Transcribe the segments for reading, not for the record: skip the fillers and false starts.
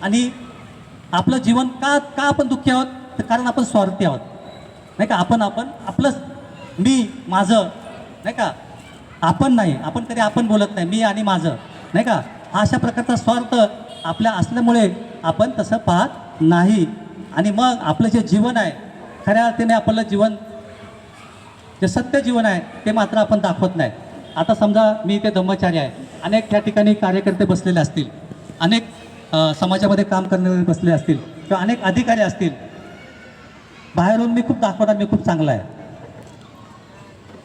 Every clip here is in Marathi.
आणि आपलं जीवन का का आपण दुःखी आहोत, तर कारण आपण स्वार्थी आहोत, नाही का. आपण आपलं मी माझं, नाही का. आपण नाही, आपण कधी आपण बोलत नाही, मी आणि माझं, नाही का. हा अशा प्रकारचा स्वार्थ आपल्या असल्यामुळे आपण तसं पाहत नाही. आणि मग आपलं जे जीवन आहे, खऱ्या अर्थाने आपलं जीवन जे सत्य जीवन आहे ते मात्र आपण दाखवत नाही. आता समजा मी इथे धम्मचारी आहे, अनेक त्या ठिकाणी कार्यकर्ते बसलेले असतील, अनेक समाजामध्ये काम करणारे बसले असतील, किंवा अनेक अधिकारी असतील. बाहेरून मी खूप दाखवणार मी खूप चांगला आहे,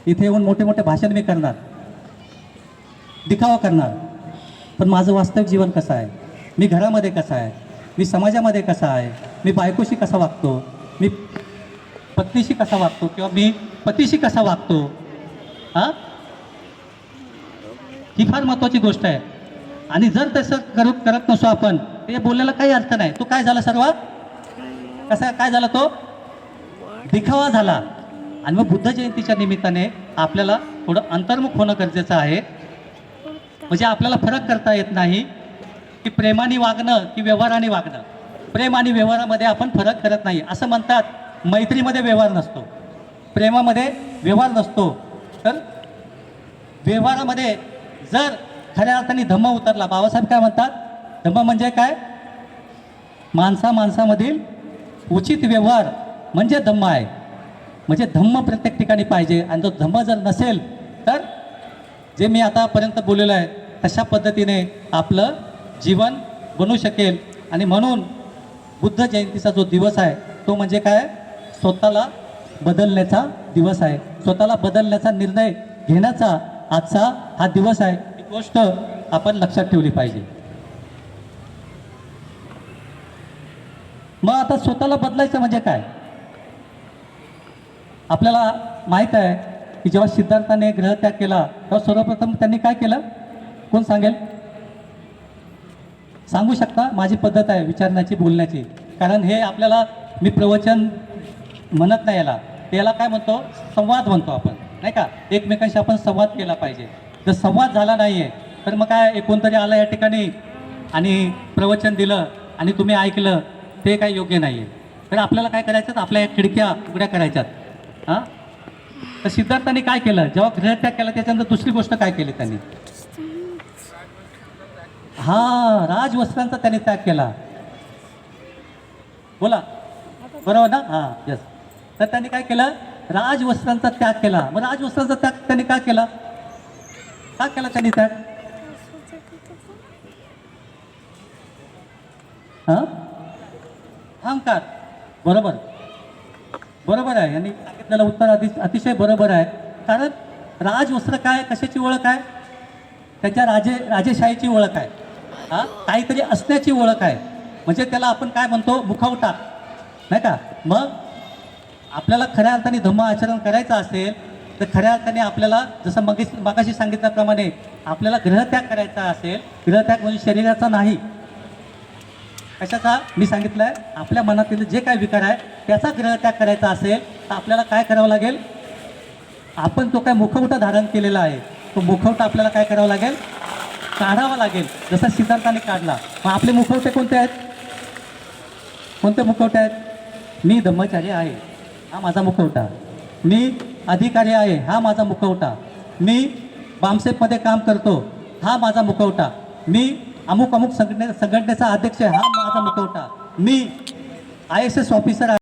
इथे येऊन मोठे मोठे भाषण मी करणार, दिखावा करणार. पण माझं वास्तविक जीवन कसं आहे, मी घरामध्ये कसं आहे, मी समाजामध्ये कसा आहे, मी बायकोशी कसा वागतो, मी पत्नीशी कसा वागतो, किंवा मी पतीशी कसा वागतो, हां, ही फार महत्त्वाची गोष्ट आहे. आणि जर तसं करत नसो आपण, ते बोललेला काही अर्थ नाही. तो काय झाला, सर्व कसा काय झाला, तो दिखावा झाला. आणि मग बुद्ध जयंतीच्या निमित्ताने आपल्याला थोडं अंतर्मुख होणं गरजेचं आहे. म्हणजे आपल्याला फरक करता येत नाही की प्रेमाने वागणं की व्यवहाराने वागणं. प्रेम आणि व्यवहारामध्ये आपण फरक करत नाही. असं म्हणतात, मैत्रीमध्ये व्यवहार नसतो, प्रेमामध्ये व्यवहार नसतो. तर व्यवहारामध्ये जर खऱ्या अर्थाने धम्म उतरला, बाबासाहेब काय म्हणतात, धम्म म्हणजे काय, माणसामधील उचित व्यवहार म्हणजे धम्म आहे. म्हणजे धम्म प्रत्येक ठिकाणी पाहिजे. आणि जो धम्म जर नसेल तर जे मी आतापर्यंत बोललेलो आहे तशा पद्धतीने आपलं जीवन बनू शकेल. आणि म्हणून बुद्ध जयंतीचा जो दिवस आहे तो म्हणजे काय, स्वतःला बदलण्याचा दिवस आहे. स्वतःला बदलण्याचा निर्णय घेण्याचा आजचा हा दिवस आहे. ही गोष्ट आपण लक्षात ठेवली पाहिजे. मग आता स्वतःला बदलायचं म्हणजे काय, आपल्याला माहीत आहे की जेव्हा सिद्धार्थाने ग्रहत्याग केला तेव्हा सर्वप्रथम त्यांनी काय केलं, कोण सांगेल, सांगू शकता. माझी पद्धत आहे विचारण्याची, बोलण्याची. कारण हे आपल्याला, मी प्रवचन म्हणत नाही, याला काय म्हणतो, संवाद म्हणतो आपण, नाही का. एकमेकांशी आपण संवाद केला पाहिजे. जर संवाद झाला नाही आहे तर मग काय, कोणतरी आलं या ठिकाणी आणि प्रवचन दिलं आणि तुम्ही ऐकलं, ते काय योग्य नाही आहे. तर आपल्याला काय करायचं, आपल्या खिडक्या उघड्या करायच्यात. हां, तर सिद्धार्थाने काय केलं, जेव्हा गृहत्याग केला त्याच्यानंतर दुसरी गोष्ट काय केली त्यांनी, हा, राजवस्त्रांचा त्याने त्याग केला. बोला, बरोबर ना. हां, यस. तर त्यांनी काय केलं, राजवस्त्रांचा त्याग केला. मग राजवस्त्रांचा त्याग त्यांनी का केला, का केला त्यांनी त्याग, हां, अहंकार. बरोबर, बरोबर आहे. यांनी सांगितलेलं उत्तर अतिशय बरोबर आहे. कारण राजवस्त्र काय, कशाची ओळख आहे, त्याच्या राजेशाहीची ओळख आहे. हां, काहीतरी असण्याची ओळख आहे. म्हणजे त्याला आपण काय म्हणतो, मुखवटा, नाही का. मग आपल्याला खऱ्या अर्थाने धम्म आचरण करायचं असेल तर खऱ्या अर्थाने आपल्याला, जसं मगाशी सांगितल्याप्रमाणे, आपल्याला ग्रहत्याग करायचा असेल, ग्रहत्याग म्हणजे शरीराचा नाही, कशाचा, मी सांगितलं आहे, आपल्या मनातील जे काय विकार आहे त्याचा ग्रहत्याग करायचा असेल तर आपल्याला काय करावं लागेल, आपण तो काय मुखवटा धारण केलेला आहे तो मुखवटा आपल्याला काय करावं लागेल, काढावा लागेल. जसा सिद्धार्थाने काढला. मग आपले मुखवटे कोणते आहेत, कोणते मुखवटे आहेत, मी धम्मचारी आहे, हा माझा मुखवटा. मी अधिकारी आहे, हा माझा मुखवटा. मी बामसेपमध्ये काम करतो, हा माझा मुखवटा. मी अमुक संघटनेचा अध्यक्ष आहे, हा माझा मुखवटा. मी ISS ऑफिसर आहे.